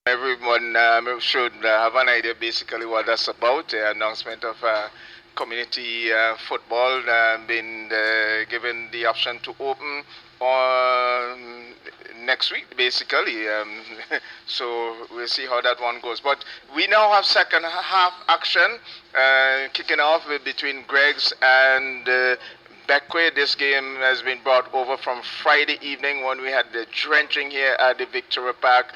Everyone should have an idea basically what that's about. The announcement of community football being given the option to open on next week, basically. So we'll see how that one goes. But we now have second half action kicking off between Greg's and Beckwith. This game has been brought over from Friday evening when we had the drenching here at the Victoria Park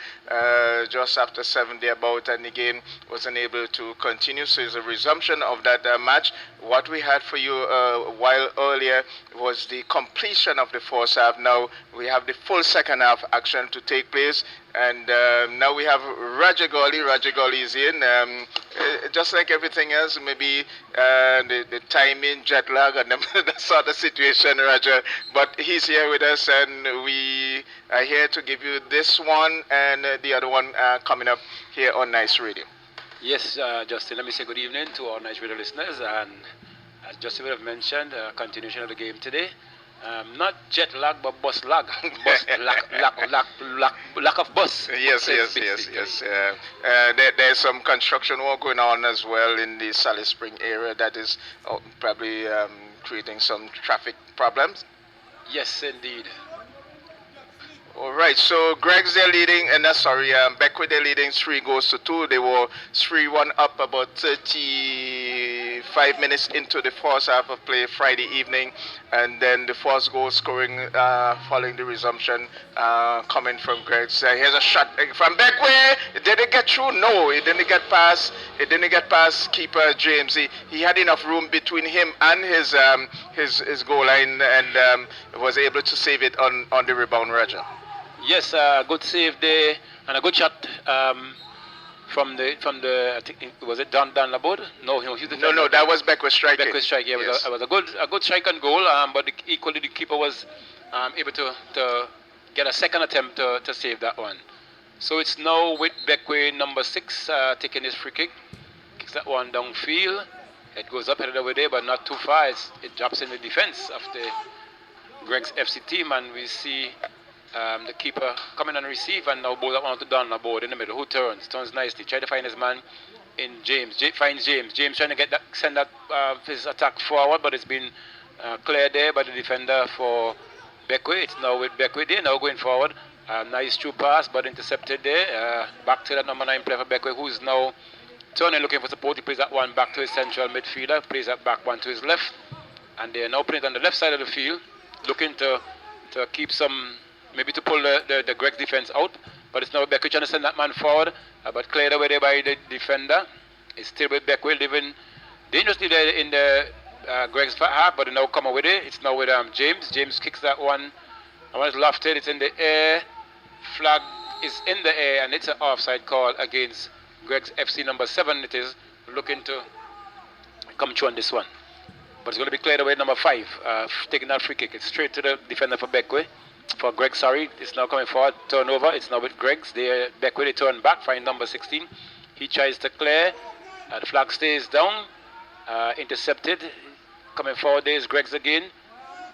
just after 7 day about, and the game was unable to continue. So it's a resumption of that match. What we had for you a while earlier was the completion of the first half. Now we have the full second half action to take place. And now we have Roger Gawley. Roger Gawley is in. Just like everything else, maybe the timing, jet lag, and that sort of situation, Roger. But he's here with us, and we are here to give you this one and the other one coming up here on Nice Radio. Yes, Justin, let me say good evening to our Nice Radio listeners. And as Justin would have mentioned, continuation of the game today. Not jet lag, but bus lag. Bus lack of bus. Yes. There's some construction work going on as well in the Sally Spring area that is probably creating some traffic problems. Yes, indeed. All right, so Greg's they're leading, and Beckwith they're leading 3-2. They were 3-1 up about 35 minutes into the first half of play Friday evening, and then the first goal scoring following the resumption coming from Greg's. Here's a shot from Beckwith. Did it get through? No, it didn't get past. It didn't get past keeper James. He had enough room between him and his goal line, and was able to save it on the rebound, Roger. Yes, good save there, and a good shot from the I think was it Dan Laborde? No, that was Beckwith strike. Beckwith strike. Yeah, yes. It was a good strike and goal. But equally the keeper was able to get a second attempt to save that one. So it's now with Beckwith number 6 taking his free kick, kicks that one downfield. It goes up headed over there, but not too far. It drops in the defense of the Greg's FC team, and we see. The keeper coming and receive, and now both on to down the board in the middle. Who turns nicely, try to find his man in James. Finds James trying to send that his attack forward, but it's been cleared there by the defender for Beckwith. It's now with Beckwith there, now going forward. Nice true pass, but intercepted there. Back to that number 9 player for Beckwith, who's now turning, looking for support. He plays that one back to his central midfielder, plays that back one to his left, and they're now putting it on the left side of the field, looking to keep some. Maybe to pull the Greg's defense out, but it's now Beckwith trying to send that man forward, but cleared away there by the defender. It's still with Beckwith, living dangerously there in the Greg's half, but they now come away there. It's now with James. James kicks that one. I want it lofted, it's in the air. Flag is in the air, and it's an offside call against Greg's FC number 7. It is looking to come through on this one. But it's going to be cleared away number 5, taking that free kick. It's straight to the defender for Beckwith. For Greg, it's now coming forward, turnover. It's now with Greg's. Beckwith, they turn back, find number 16. He tries to clear. The flag stays down. Intercepted. Coming forward, there's Greg's again.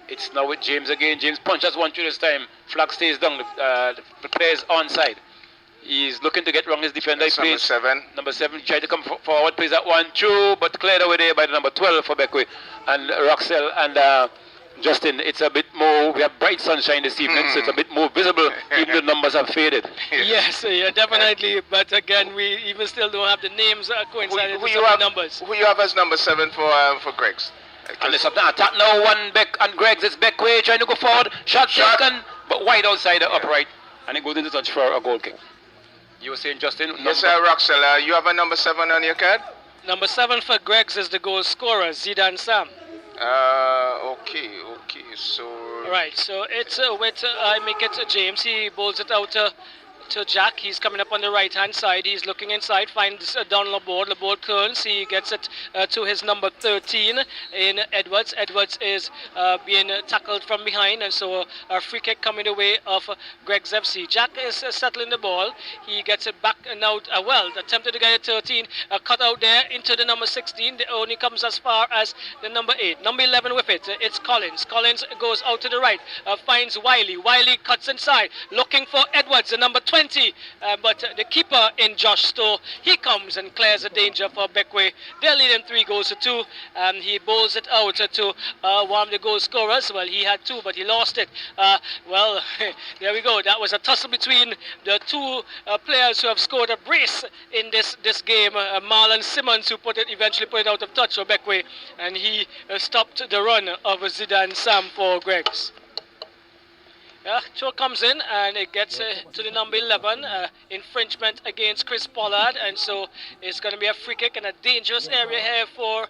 It's now with James again. James punches one through this time. Flag stays down. The player's onside. He's looking to get wrong his defender. Number 7. Number 7 tried to come forward, plays that one through, but cleared away there by the number 12 for Beckwith. And Roxell and Justin, it's a bit more, we have bright sunshine this evening, so it's a bit more visible, even the numbers have faded. Yes, yeah, definitely, but again, we even still don't have the names coinciding with the numbers. Who you have as number 7 for Greg's? And there's an attack now, one Beck and Greg's, it's Beckwith trying to go forward, shot taken, but wide outside the upright, and it goes into touch for a goal kick. You were saying, Justin? Yes, Roxella, you have a number 7 on your card? Number 7 for Greg's is the goal scorer, Zidane Sam. Okay, so... Right, so it's with, I make it James, he bowls it out to Jack. He's coming up on the right hand side. He's looking inside, finds down Laborde. Laborde turns, he gets it to his number 13 in Edwards. Edwards is being tackled from behind, and so a free kick coming the way of Greg's FC. Jack is settling the ball. He gets it back now. Attempted to get it 13, cut out there into the number 16. It only comes as far as the number 8. Number 11 with it. It's Collins. Collins goes out to the right, finds Wiley. Wiley cuts inside, looking for Edwards, the number 20. 20, but the keeper in Josh Stowe, he comes and clears the danger for Beckway. They're leading 3-2, and he bowls it out to one of the goal scorers. Well, he had 2, but he lost it. Well, there we go. That was a tussle between the 2 players who have scored a brace in this game. Marlon Simmons, who eventually put it out of touch for Beckway, and he stopped the run of Zidane Sam for Greggs. Throw comes in and it gets to the number 11. Infringement against Chris Pollard, and so it's going to be a free kick in a dangerous area here for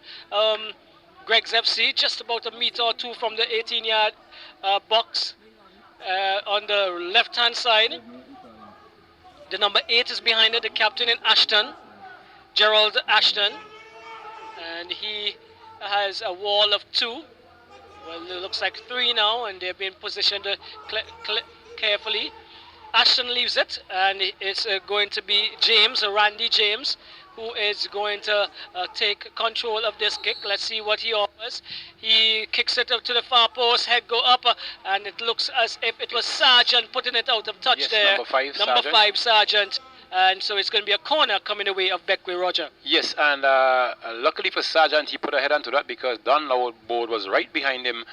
Greggs FC, just about a meter or 2 from the 18-yard box on the left-hand side. The number 8 is behind it, the captain in Ashton, Gerald Ashton, and he has a wall of 2. Well, it looks like 3 now, and they've been positioned carefully. Ashton leaves it, and it's going to be James, Randy James, who is going to take control of this kick. Let's see what he offers. He kicks it up to the far post, head go up, and it looks as if it was Sargent putting it out of touch there. Number 5, Sargent. And so it's going to be a corner coming away of Beckway, Roger. Yes, and luckily for Sargent, he put a head onto that because Don Board was right behind him,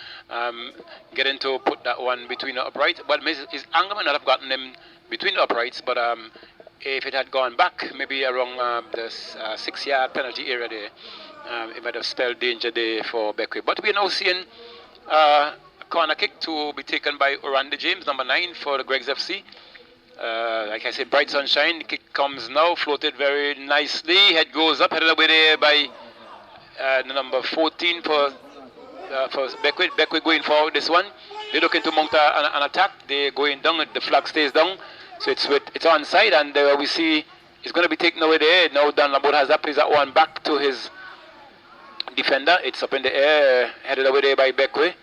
getting to put that one between the uprights. But his anger might not have gotten him between the uprights, but if it had gone back, maybe around the 6-yard penalty area there, it might have spelled danger there for Beckway. But we're now seeing a corner kick to be taken by Randy James, number 9 for the Greggs FC. Like I said, bright sunshine. The kick comes now, floated very nicely. Head goes up, headed away there by the number 14 for Beckway. Beckway going forward this one. They're looking to mount an attack. They're going down. The flag stays down, so it's onside, and we see it's going to be taken away there. Now Dan Lambert has that, plays that one back to his defender. It's up in the air, headed away there by Beckway.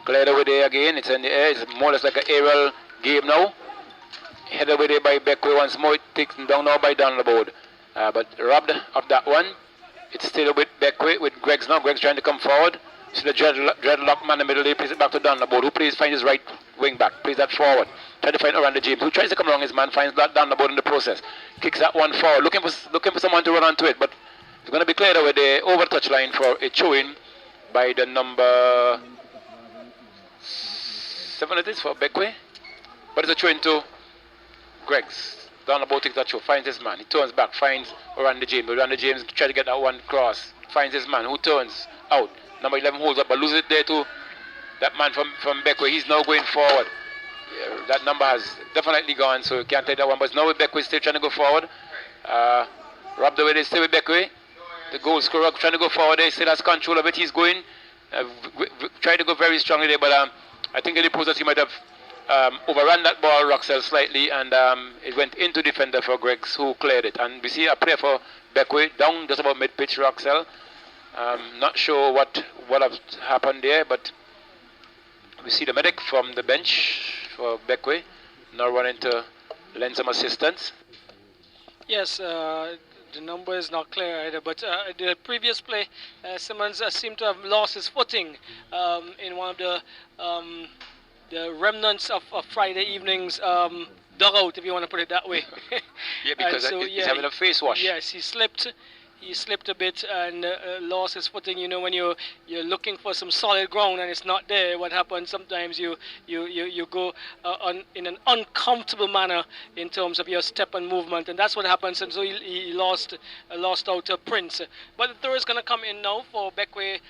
Cleared away there again. It's in the air. It's more or less like an aerial game now. Headed away there by Beckway once more. It's taken down now by Dan Lambert. But robbed of that one. It's still with Beckway, with Greggs now. Greggs trying to come forward. So the dreadlock man in the middle there plays it back to Dan Lambert, who finds his right wing back, plays that forward. Trying to find Randy James, who tries to come along his man, finds that Dan Lambert in the process. Kicks that one forward, looking for someone to run onto it, but it's going to be cleared away there over touch line for a throw-in by the number 7 it is for Beckway. But it's a throw-in to Greggs. Dan Lambert takes that throw, finds his man. He turns back, finds Randy James. But Randy James tries to get that one cross. Finds his man, who turns out. Number 11 holds up, but loses it there to that man from Beckway. He's now going forward. Yeah, that number has definitely gone, so you can't take that one. But now with Beckway still trying to go forward. Robbed away, they stay with Beckway. The goal scorer trying to go forward there. He still has control of it. He's going. Tried to go very strongly there, but I think in the process he might have overrun that ball, Roxell, slightly, and it went into defender for Greggs, who cleared it. And we see a play for Beckway down just about mid-pitch, Roxell. Not sure what has happened there, but we see the medic from the bench for Beckway now running to lend some assistance. Yes, the number is not clear either, but the previous play, Simmons seemed to have lost his footing in one of the remnants of Friday evening's dugout, if you want to put it that way. Yeah, because so, he's having a face wash. Yes, he slipped a bit and lost his footing. You know, when you're looking for some solid ground and it's not there, what happens sometimes you go in an uncomfortable manner in terms of your step and movement, and that's what happens. And so he lost out to Prince. But the throw is going to come in now for Beckway.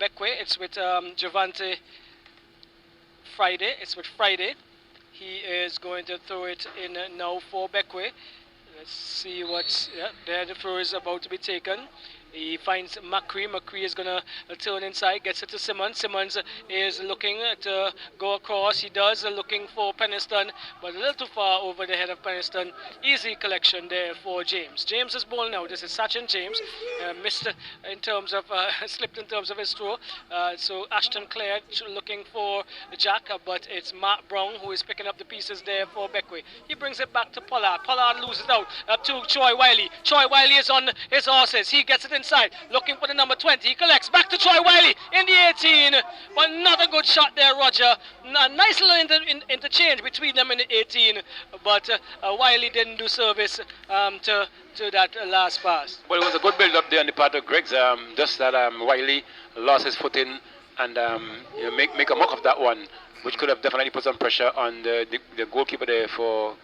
It's with Javante Friday. It's with Friday. He is going to throw it in now for Beckway. Let's see what's there. The throw is about to be taken. He finds McCree. McCree is going to turn inside, gets it to Simmons. Simmons is looking to go across. He does, looking for Peniston, but a little too far over the head of Peniston. Easy collection there for James. James is ball now. This is Sachin James. Missed in terms of, slipped in terms of his throw. So Ashton cleared, looking for Jack, but it's Matt Brown who is picking up the pieces there for Beckway. He brings it back to Pollard. Pollard loses out to Troy Wiley. Troy Wiley is on his horses. He gets it in hand side, looking for the number 20. He collects back to Troy Wiley in the 18, but not a good shot there, Roger. A nice little interchange between them in the 18, but Wiley didn't do service to that last pass. Well, it was a good build up there on the part of Greg's. Just that Wiley lost his footing and make a mock of that one, which could have definitely put some pressure on the goalkeeper there for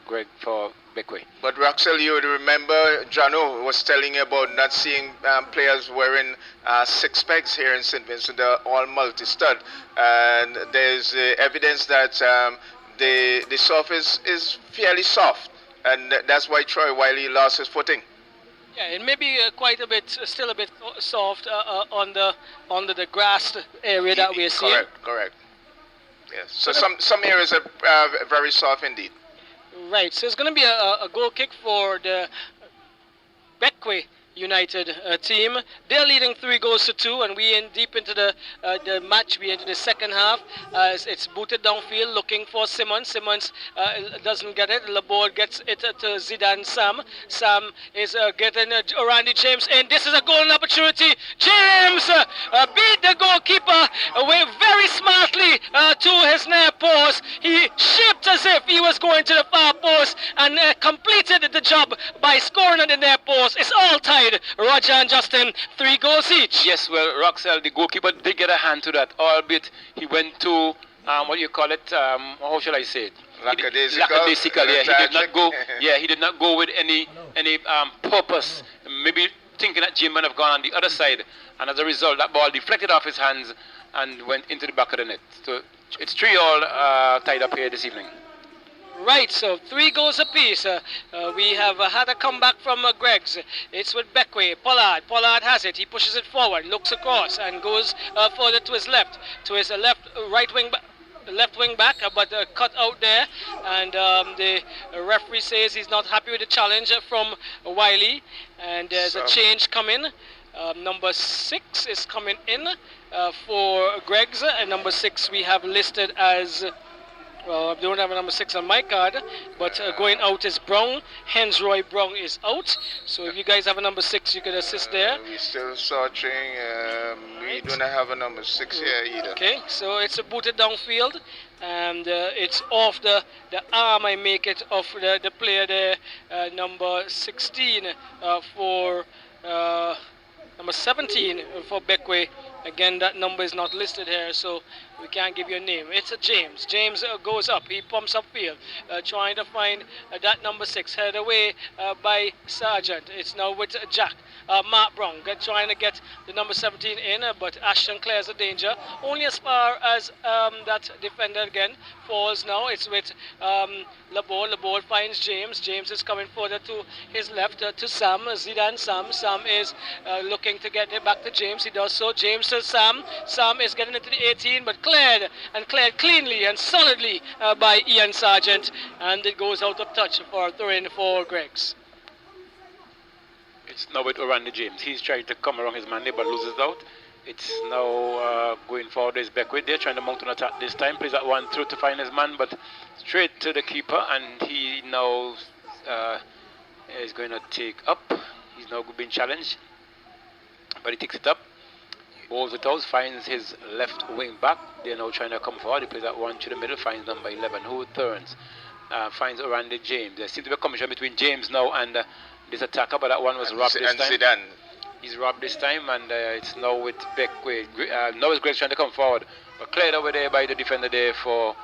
Beckway. But Roxel, you would remember Jano was telling you about not seeing players wearing six pegs here in St. Vincent. They're all multi-stud, and there's evidence that the surface is fairly soft, and that's why Troy Wiley lost his footing. Yeah, it may be quite a bit, still a bit soft under the grass area that we're seeing. Correct. Yes. So some areas are very soft indeed. Right. So it's going to be a goal kick for the Beckway United team. They're leading 3-2, and we in deep into the match. We into the second half. It's booted downfield, looking for Simmons. Simmons doesn't get it. Laborde gets it to Zidane Sam. Sam is getting Randy James in. This is a golden opportunity. James beat the goalkeeper away very smartly to his near post. He shaped as if he was going to the far post and completed the job by scoring at the near post. It's all tied. Roger and Justin, 3 goals each. Yes, well, Roxel, the goalkeeper did get a hand to that, albeit he went to, what do you call it, how shall I say it? Lackadaisical. Yeah, he did not go. Yeah, he did not go with any purpose. Maybe thinking that Jim might have gone on the other side, and as a result, that ball deflected off his hands and went into the back of the net. So it's 3-all tied up here this evening. Right, so 3 goals apiece. We have had a comeback from Greggs. It's with Beckway. Pollard has it. He pushes it forward, looks across, and goes further to his left. To his left wing back, but cut out there. And the referee says he's not happy with the challenge from Wiley. And there's a change coming. Number 6 is coming in for Greggs. And number 6 we have listed as... Well, I don't have a number 6 on my card, but going out is Brown. Hensroy Brown is out. So if you guys have a number 6, you can assist there. We're still searching. We don't have a number 6 here either. Okay, so it's a booted downfield, and it's off the arm, I make it, of the player there, number 16 for... number 17 for Beckway. Again, that number is not listed here, so we can't give you a name. It's a James. James goes up. He pumps upfield, trying to find that number 6. Headed away by Sargent. It's now with Jack. Mark Brown trying to get the number 17 in, but Ashton clears the danger. Only as far as that defender again falls now. It's with Laborde. Laborde finds James. James is coming further to his left to Sam. Zidane Sam. Sam is looking to get it back to James. He does so. James to Sam. Sam is getting into the 18, but cleared cleanly and solidly by Ian Sargent, and it goes out of touch for throw-in for Greggs. It's now with Randy James. He's trying to come around his man there, but loses out. It's now going forward. There's Beckwith there, trying to mount an attack this time. Plays that one through to find his man, but straight to the keeper, and he now is going to take up. He's now being challenged, but he takes it up. Bowls it out, finds his left wing back. They're now trying to come forward. He plays that one to the middle, finds number 11, who turns, finds Randy James. There seems to be a combination between James now and this attacker, but that one was robbed this time. Zidane. He's robbed this time, and it's now with Beckway. Now it's Greggs trying to come forward, but cleared over there by the defender there for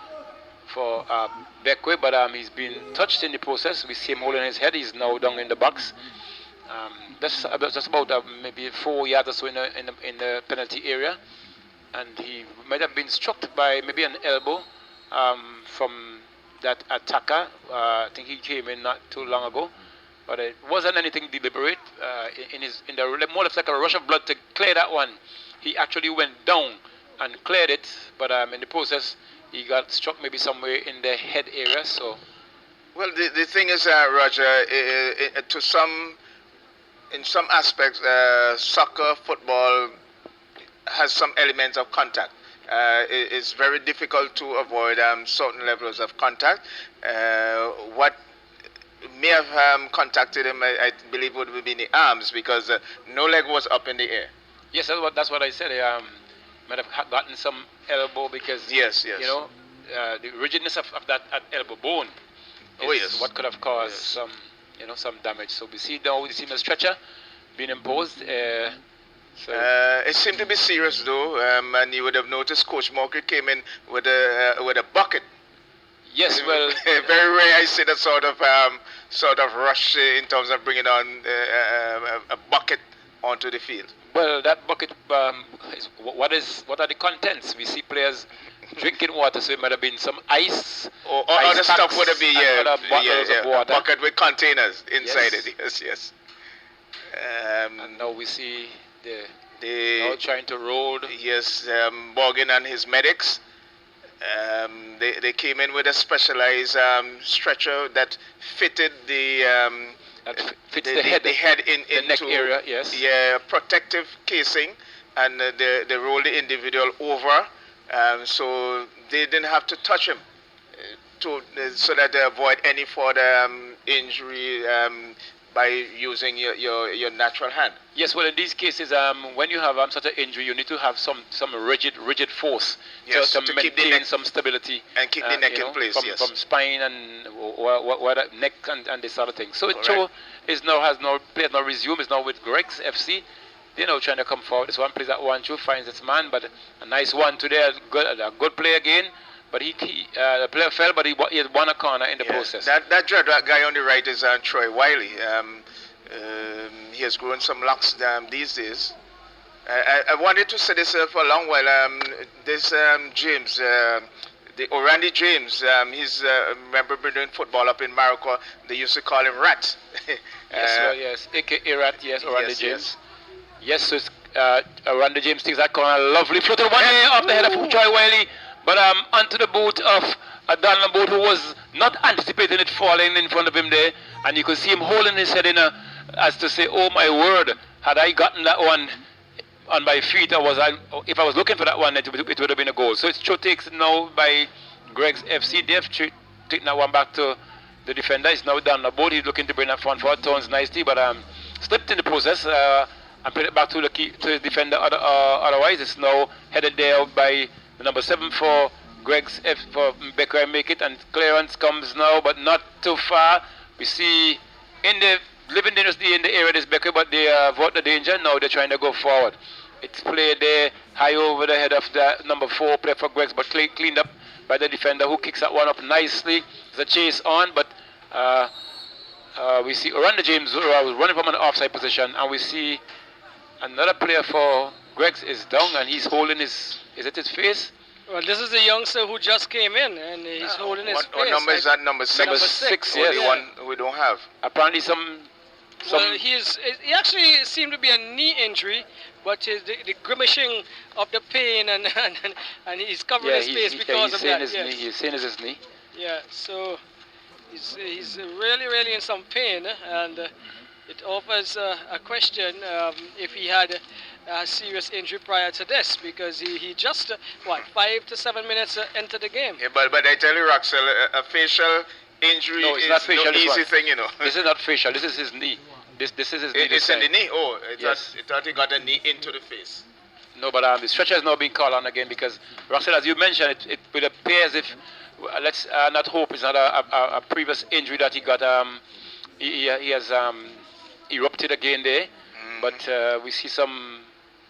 Beckway, but he's been touched in the process. We see him holding his head. He's now down in the box. That's about maybe 4 yards or so in the penalty area, and he might have been struck by maybe an elbow from that attacker. I think he came in not too long ago, but it wasn't anything deliberate. In the more or less like a rush of blood to clear that one, he actually went down and cleared it, but in the process he got struck maybe somewhere in the head area. So, well, the thing is, Roger, in some aspects, soccer, football has some elements of contact. It's very difficult to avoid certain levels of contact. What may have contacted him, I believe would be in the arms because no leg was up in the air. Yes, that's what I said. Might have gotten some elbow because yes. You know, the rigidness of that elbow bone is what could have caused some damage. So we see now the stretcher being imposed. It seemed to be serious though, and you would have noticed Coach Morker came in with a bucket. Yes, well, very rare I see that sort of rush in terms of bringing on a bucket onto the field. Well, that bucket, what are the contents? We see players drinking water, so it might have been some ice. Or other stuff would have been, bottles of water. A bucket with containers inside it, yes. And now we see now trying to roll. Yes, Morgan and his medics. They came in with a specialized stretcher that fitted the head into the neck area, yes. Yeah, protective casing, and they rolled the individual over, so they didn't have to touch him, so that they avoid any further injury by using your natural hand. Yes, well, in these cases, when you have such an injury, you need to have some rigid force to maintain some stability and keep the neck in place. From spine and neck and this sort of thing. So Cho players now resume. Is now with Greg's FC. They're now trying to come forward. This one plays that 1-2, finds its man, but a nice one today. A good play again. But the player fell, but he had won a corner in the process. That guy on the right is Troy Wiley. He has grown some locks these days. I wanted to say this for a long while. This James, the Orandi James, he's remember doing football up in Morocco. They used to call him Rat. Yes, a.k.a. Rat, yes, Orandi James. Yes, so it's Orandi James takes that corner, lovely floated one off the head of Troy Wiley. But onto the boot of Donald Boat, who was not anticipating it falling in front of him there, and you could see him holding his head in as to say, "Oh my word! Had I gotten that one on my feet, if I was looking for that one, it would have been a goal." So it's Cho takes now by Greg's FC. They've taken that one back to the defender. It's now Donald Boat. He's looking to bring that one forward, turns nicely, but slipped in the process and put it back to the defender. Otherwise, it's now headed there by the number 7 for Greg's F for Becker make it, and clearance comes now, but not too far. We see living dangerously in the area this Becker, but they avoid the danger. Now they're trying to go forward. It's played there high over the head of the number 4 player for Greg's, but cleaned up by the defender who kicks that one up nicely. There's a chase on, but we see Orlando James running from an offside position, and we see another player for Greg's is down, and he's holding his face? Well, this is the youngster who just came in, and he's holding his face. What number is that? Number 6? Number 6, yes. The one we don't have. Apparently Well, he actually seemed to be a knee injury, but the grimacing of the pain and he's covering his face because of that. He's saying it's his knee. Yeah, so he's really in some pain, and it offers a question if he had a serious injury prior to this, because he just 5 to 7 minutes into the game. Yeah, but I tell you, Roxel, a facial injury is not facial, no easy thing, you know. This is not facial. This is his knee. This is his knee. It's in the knee. Oh, I thought he got a knee into the face. No, but the stretcher is now being called on again because Roxel, as you mentioned, it would appear as if let's not hope it's not a previous injury that he got. He has erupted again there, but we see some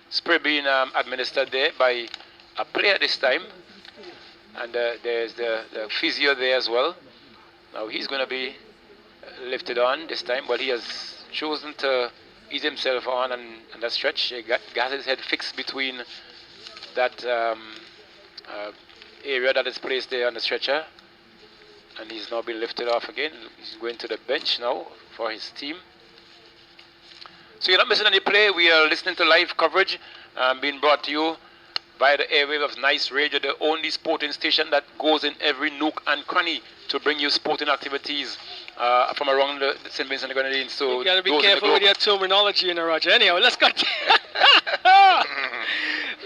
spray being administered there by a player this time, and there's the physio there as well. Now he's going to be lifted on this time, but he has chosen to ease himself on and that stretch. He got his head fixed between that area that is placed there on the stretcher, and he's now been lifted off again. He's going to the bench now for his team. So you're not missing any play. We are listening to live coverage being brought to you by the airwave of Nice Radio, the only sporting station that goes in every nook and cranny to bring you sporting activities from around the St. Vincent and the Grenadines. So you got to be careful with your terminology, Roger. Anyhow, let's continue.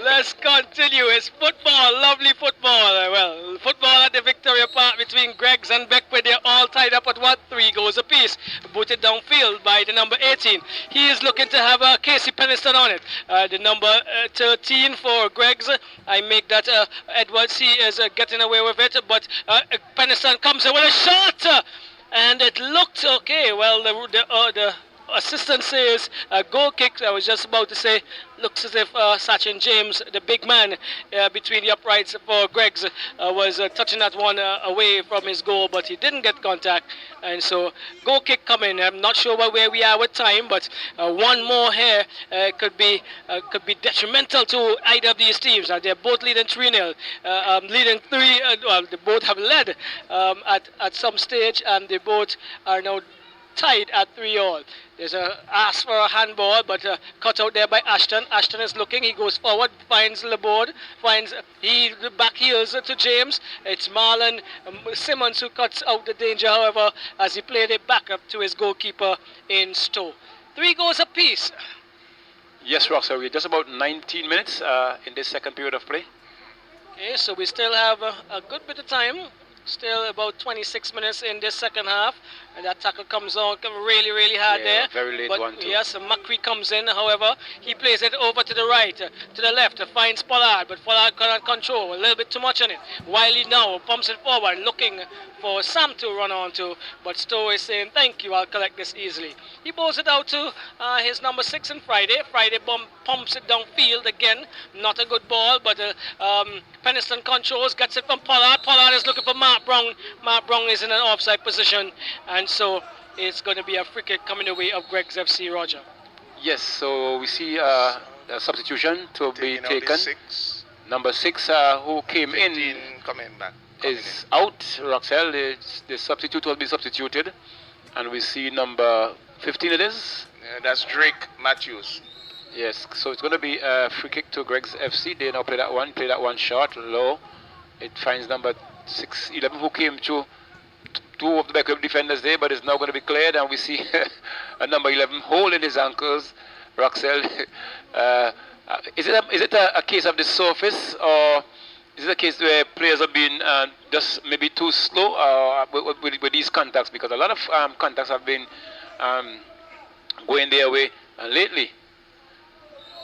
Let's continue. It's football, lovely football. Well, football at the Victoria Park between Greggs and Beckwith. They're all tied up at 3 goals goals apiece. Booted downfield by the number 18. He is looking to have Casey Peniston on it. The number 13 for Greggs. I make that Edwards. He is getting away with it, but Peniston comes in with a shot, and it looked okay. Well, the assistant says goal kick. I was just about to say, looks as if Sachin James, the big man between the uprights for Greggs, was touching that one away from his goal, but he didn't get contact, and so goal kick coming. I'm not sure where we are with time, but one more here could be detrimental to either of these teams. They're both leading 3-0, leading 3. Well, they both have led at some stage, and they both are now tied at 3-all. There's a ask for a handball, but cut out there by Ashton. Ashton is looking. He goes forward, finds Laborde, he back heels to James. It's Marlon Simmons who cuts out the danger, however, as he played it back up to his goalkeeper in Stowe. 3 goals apiece. Yes, Roxer, we're just about 19 minutes in this second period of play. Okay, so we still have a good bit of time. Still about 26 minutes in this second half, and that tackle comes on really, really hard there. Very late one too. Yes, Macri comes in. However, he plays it over to the right, to the left, finds Pollard, but Pollard cannot control. A little bit too much on it. Wiley now pumps it forward, looking for Sam to run on to, but Stowe is saying, "Thank you, I'll collect this easily." He bowls it out to his number 6 in Friday. Friday pumps it downfield again. Not a good ball, but Peniston controls, gets it from Pollard. Pollard is looking for Mark Brown. Mark Brown is in an offside position, and so it's going to be a free kick coming away of Greggs FC, Roger. Yes, so we see a substitution to be taken. Number 6, who came in, coming back. is out. Roxel, the substitute will be substituted, and we see number 15 it is. That's Drake Matthews. Yes, so it's going to be a free kick to Greggs FC. They now play that one short, low. It finds number 6-11 who came through. 2 of the backup defenders there, but it's now going to be cleared, and we see a number 11 hole in his ankles. Roxel, is it a case of the surface, or is it a case where players have been just maybe too slow with these contacts? Because a lot of contacts have been going their way lately.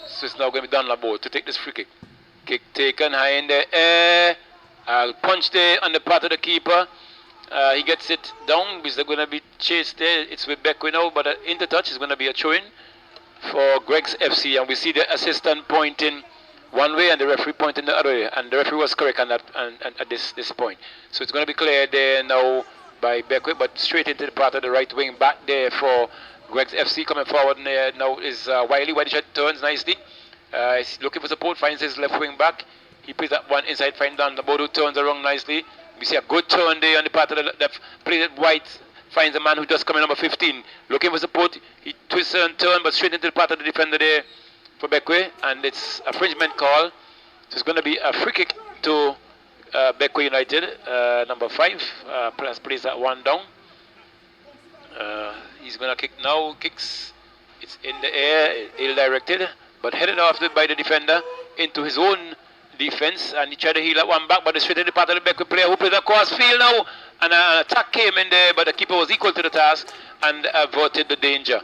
So it's now going to be done Laborde to take this free kick. Kick taken high in the air. Punch there on the part of the keeper. He gets it down. Is going to be chased there? It's with Beckwith now, but into touch is going to be a throw-in for Greggs FC, and we see the assistant pointing one way and the referee pointing the other way, and the referee was correct on that and at this point. So it's going to be cleared there now by Beckwith, but straight into the part of the right wing back there for Greggs FC. Coming forward now is Wiley. Wiley turns nicely. He's looking for support, finds his left wing back. He plays that one inside, finds down the board who turns around nicely. We see a good turn there on the part of the left. Plays it wide, finds a man who just coming, number 15. Looking for support. He twists and turns, but straight into the part of the defender there for Beckwith, and it's a infringement call. So it's going to be a free kick to Beckwith United. Number 5 plays that one down. He's going to kick now. Kicks. It's in the air, ill-directed, but headed off by the defender into his own defense, and he tried to heal that one back, but it's straight in the part of the Beckwith player who plays across field now, and an attack came in there, but the keeper was equal to the task and averted the danger.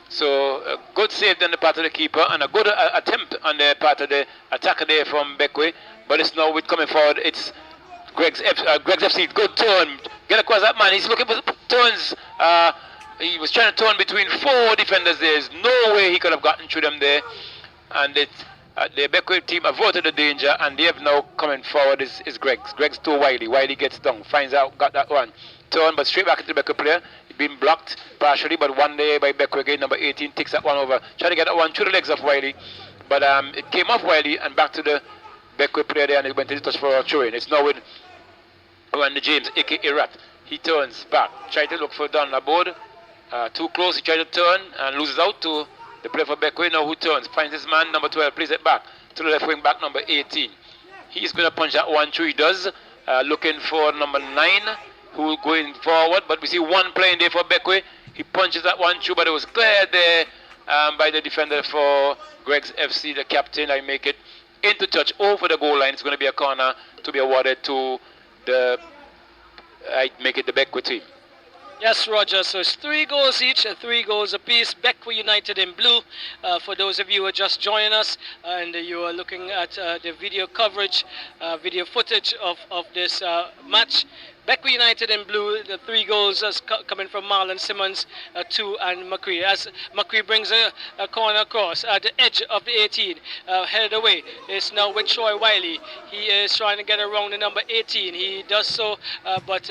So a good save on the part of the keeper, and a good attempt on the part of the attacker there from Beckwith, but it's now with coming forward. It's Greggs FC. Good turn, get across that man. He's looking for turns. He was trying to turn between 4 defenders. There's no way he could have gotten through them there, and the Beckwith team averted the danger, and they have now coming forward is Greggs. Greggs to Wiley. Wiley gets down, finds out, got that one. Turn, but straight back into the Beckwith player. He's been blocked partially, but one day by Beckwith again. Number 18 takes that one over. Trying to get that one through the legs of Wiley, but it came off Wiley and back to the Beckwith player there, and it went to the touch for a throw-in. It's now with Randy James, a.k.a. Rat. He turns back, trying to look for Don Laborde. Too close, he tried to turn and loses out to the player for Beckwith now, who turns, finds his man, number 12, plays it back to the left wing back, number 18. He's going to punch that one through, he does, looking for number 9, who going forward, but we see one playing there for Beckwith. He punches that one through, but it was cleared there by the defender for Greggs FC, the captain. I make it into touch over the goal line. It's going to be a corner to be awarded to the, I make it the Beckwith team. Yes, Roger. So it's 3 goals each, 3 goals apiece. Beckwith United in blue. For those of you who are just joining us and you are looking at the video coverage, video footage of this match. Beckwith United in blue, the 3 goals coming from Marlon Simmons, 2 and McCree. As McCree brings a corner across at the edge of the 18, headed away. It's now with Troy Wiley. He is trying to get around the number 18. He does so, but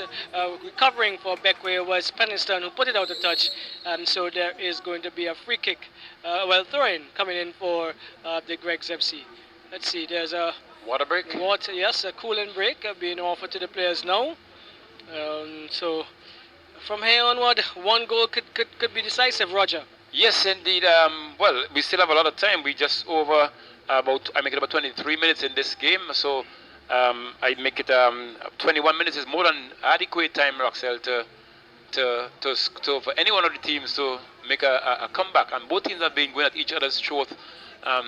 recovering for Beckwith was Penniston, who put it out of touch. So there is going to be a free kick, throw-in coming in for the Greg's FC. Let's see, there's a Water break? Yes, a cooling break being offered to the players now. So from here onward, 1 goal could be decisive, Roger. Yes, indeed. Well, we still have a lot of time. We just over I make it about 23 minutes in this game. So I make it 21 minutes is more than adequate time, Roxelle, to for any one of the teams to make a comeback. And both teams have been going at each other's throat I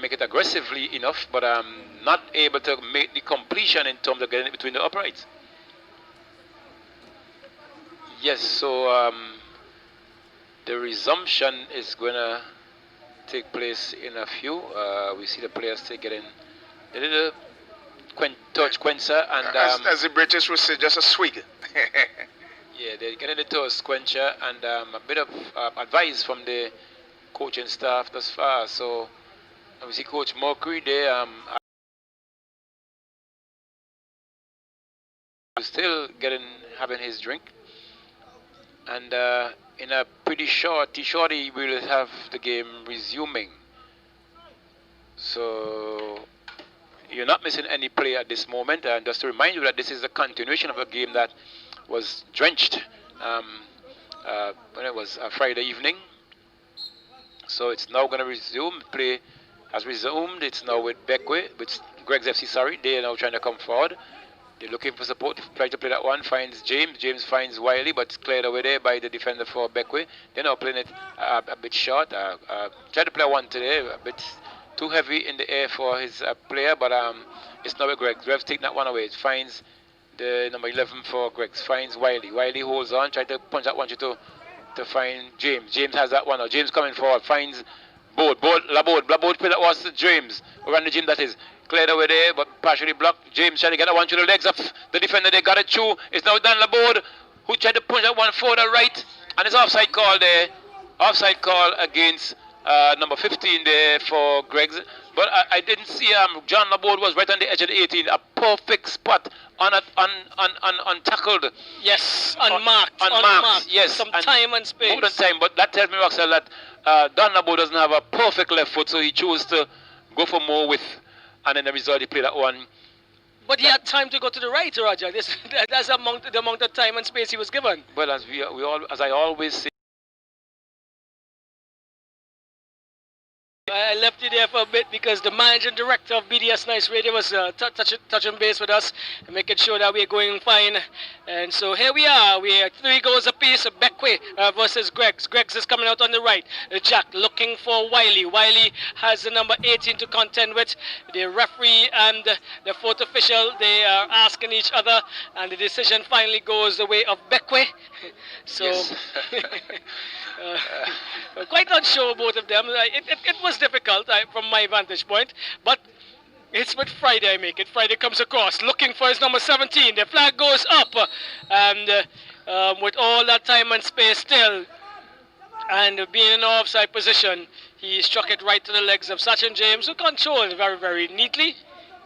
make it aggressively enough, but not able to make the completion in terms of getting it between the uprights. Yes, so the resumption is going to take place in a few. We see the players getting a little touch quencher, and as the British would say, just a swig. Yeah, they're getting the toast quencher and a bit of advice from the coaching staff thus far. So we see Coach Mercury there. Still having his drink, and in a pretty shorty we'll have the game resuming. So you're not missing any play at this moment, and just to remind you that this is a continuation of a game that was drenched when it was a Friday evening. So it's now going to resume. Play has resumed. It's now with Beckwith, with Greg's FC. Sorry, they are now trying to come forward. They're looking for support. Try to play that one. Finds James. James finds Wiley, but it's cleared away there by the defender for Beckwith. They're now playing it a bit short. Tried to play one today, a bit too heavy in the air for his player, but it's now with Greg. Greg's taking that one away. It finds the number 11 for Greg's. Finds Wiley. Wiley holds on. Try to punch that one to find James. James has that one. Now James coming forward. Finds Labode play that was to James. Around the gym that is. Cleared away there, but partially blocked. James trying to get that one to the legs of the defender. They got it through. It's now Dan Labode, who tried to punch that one forward right. And it's offside call there. Offside call against number 15 there for Greg's. But I didn't see John Labode was right on the edge of the 18. A perfect spot untackled. Yes, unmarked. Yes. Some time and space. More than time, but that tells me, Roxelle, that Don Labode doesn't have a perfect left foot, so he chose to go for more width. And then the result, he played that one. But he had time to go to the right, Roger. That's the amount of time and space he was given. Well, as I always say, I left you there for a bit because the managing director of BDS Nice Radio was touching base with us and making sure that we're going fine. And so here we are. We are 3 goals apiece. Beckwith versus Greg's. Greg's is coming out on the right. Jack looking for Wiley. Wiley has the number 18 to contend with. The referee and the fourth official, they are asking each other, and the decision finally goes the way of Beckwith. So yes. Quite unsure, both of them. It was difficult from my vantage point, but it's with Friday I make it. Friday comes across looking for his number 17. The flag goes up, and with all that time and space still, and being in an offside position, he struck it right to the legs of Sachin James, who controlled very, very neatly.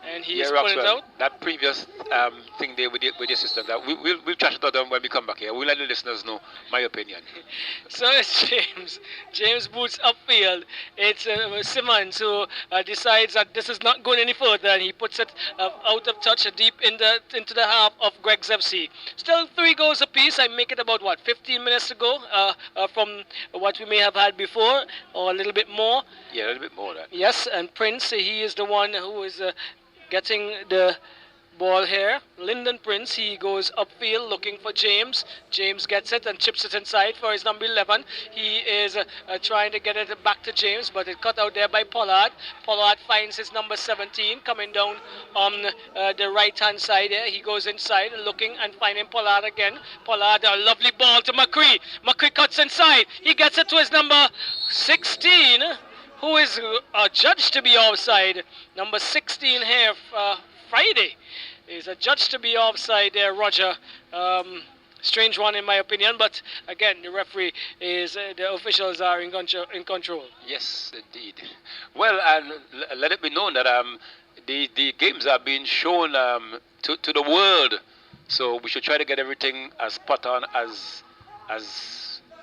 And he's pulling it out. That previous thing there with your system, that we'll trash it out when we come back here. We'll let the listeners know my opinion. So it's James. James boots upfield. It's Simmons who decides that this is not going any further, and he puts it out of touch deep into the half of Greg's FC. Still 3 goals apiece. I make it about 15 minutes to go from what we may have had before, or a little bit more. Yeah, a little bit more. Yes, and Prince, he is the one who is getting the Ball here. Lyndon Prince, he goes upfield looking for James. James gets it and chips it inside for his number 11. He is trying to get it back to James, but it cut out there by Pollard. Pollard finds his number 17 coming down on the right hand side here. He goes inside looking and finding Pollard again. Pollard, a lovely ball to McCree. McCree cuts inside. He gets it to his number 16, who is judged to be offside. Number 16 here, Friday, is adjudged to be offside there, Roger. Strange one in my opinion, but again, the referee is, the officials are in control. Yes, indeed. Well, and let it be known that the games are being shown to the world, so we should try to get everything as spot on as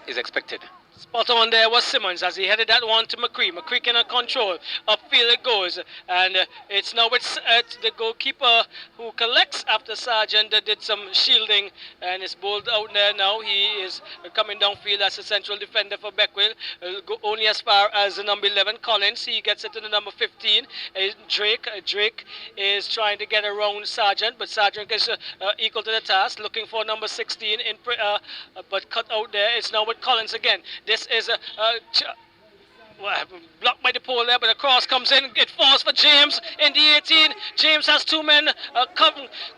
is expected. Spot on there was Simmons as he headed that one to McCree. McCree cannot control. Upfield it goes. And it's now with the goalkeeper who collects after Sargent did some shielding. And is bowled out there now. He is coming downfield as a central defender for Beckwith. Go only as far as the number 11, Collins. He gets it to the number 15. Drake. Drake is trying to get around Sargent. But Sargent is equal to the task. Looking for number 16. But cut out there. It's now with Collins again. This is blocked by the pole there, but the cross comes in. It falls for James in the 18. James has two men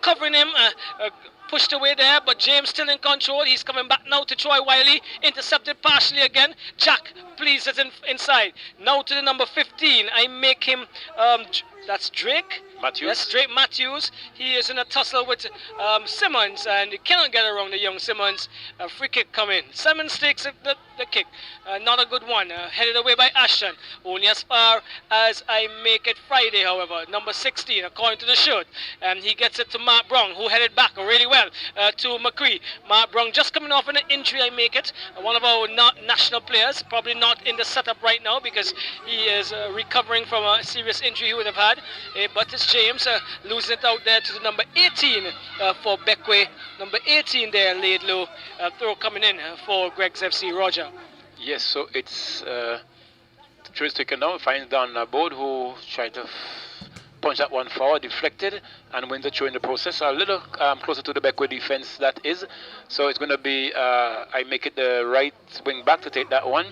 covering him. Pushed away there, but James still in control. He's coming back now to Troy Wiley. Intercepted partially again. Jack pleases inside. Now to the number 15. I make him... that's Drake. Matthews. Yes, Drake Matthews. He is in a tussle with Simmons, and he cannot get around the young Simmons. A free kick come in. Simmons takes the kick. Not a good one. Headed away by Ashton. Only as far as I make it Friday, however. Number 16, according to the shirt. And he gets it to Mark Brown, who headed back really well to McCree. Mark Brown just coming off an injury, I make it. One of our national players. Probably not in the setup right now because he is recovering from a serious injury he would have had. But it's James losing it out there to the number 18 for Beckwith. Number 18 there laid low. Throw coming in for Greg's FC. Roger. Yes, so it's Trace taken now, finds down a board who tried to punch that one forward, deflected, and wins the throw in the process. A little closer to the Beckwith defense, that is. So it's going to be, I make it the right wing back to take that one.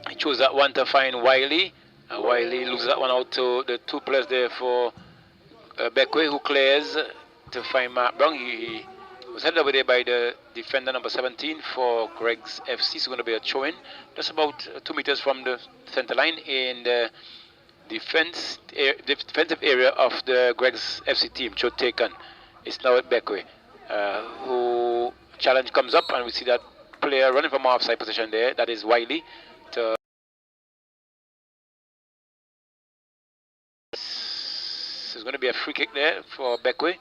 I chose that one to find Wiley. Wiley loses that one out to the two players there for Beckwith, who clears to find Mark Brown. He was headed over there by the defender number 17 for Greg's FC. It's going to be a throw-in just about 2 meters from the center line in the defensive area of the Greg's FC team. Throw taken. It's now at Beckwith, who challenge comes up, and we see that player running from offside position there. That is Wiley. There's going to be a free kick there for Beckwith.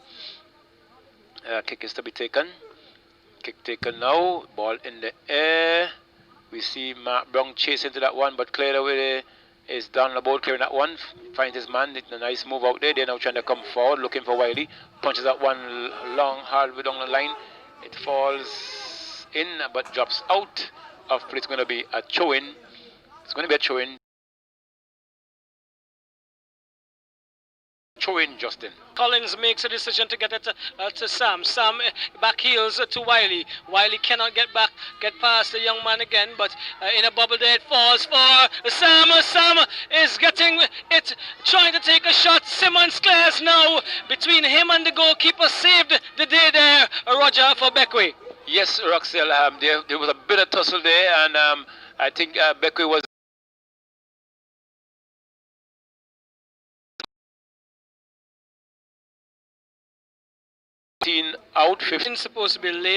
Kick is to be taken. Kick taken now. Ball in the air. We see Mark Brown chase into that one, but cleared away is down the ball, clearing that one. Finds his man. It's a nice move out there. They're now trying to come forward, looking for Wiley. Punches that one long, hard way down the line. It falls in, but drops out of play. It's going to be a throw-in. It's going to be a throw-in. Throw-in, Justin. Collins makes a decision to get it to Sam. Sam back heels to Wiley. Wiley cannot get past the young man again, but in a bubble there it falls for Sam. Sam is getting it, trying to take a shot. Simmons clears now. Between him and the goalkeeper, saved the day there, Roger, for Beckwith. Yes, Roxel, there was a bit of tussle there, and I think Beckwith was out 15 supposed to be late